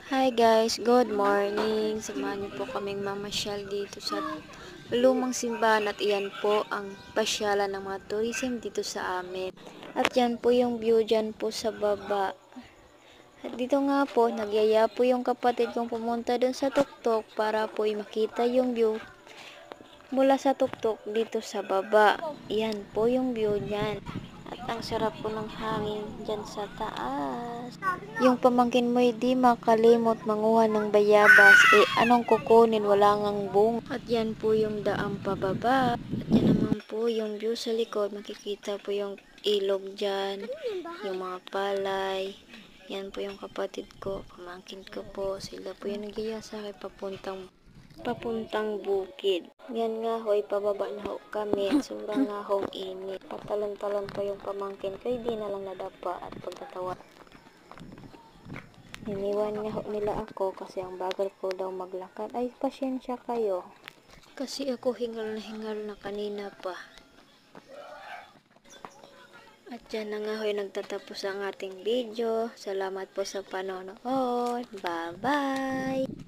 Hi guys, good morning. Samahan niyo po kaming mamasyal dito sa lumang simbahan at iyan po ang pasyalan ng mga tourism dito sa amin. At yan po yung view dyan po sa baba. At dito nga po, nagyaya po yung kapatid kong pumunta dun sa tuktok para po makita yung view mula sa tuktok dito sa baba. Yan po yung view niyan. At ang sarap po ng hangin dyan sa taas. Yung pamangkin mo di makalimot manguha ng bayabas. Anong kukunin? Wala ngang bung. At yan po yung daang pababa. At yan naman po yung view sa likod. Makikita po yung ilog dyan. Yung mga palay. Yan po yung kapatid ko. Pamangkin ko po. Sila po yung nagyaya sa akin papuntang bukid. Yan nga ho, pababa na ho kami. Sobrang nga hong init. Patalon-talon pa yung pamangkin ko. Hindi na lang nadapa at pagtatawa. Iniwan nga ho nila ako kasi ang bagal ko daw maglakad. Ay, pasyensya kayo. Kasi ako hingal na kanina pa. At dyan na nga ho nagtatapos ang ating video. Salamat po sa panonood. Bye-bye!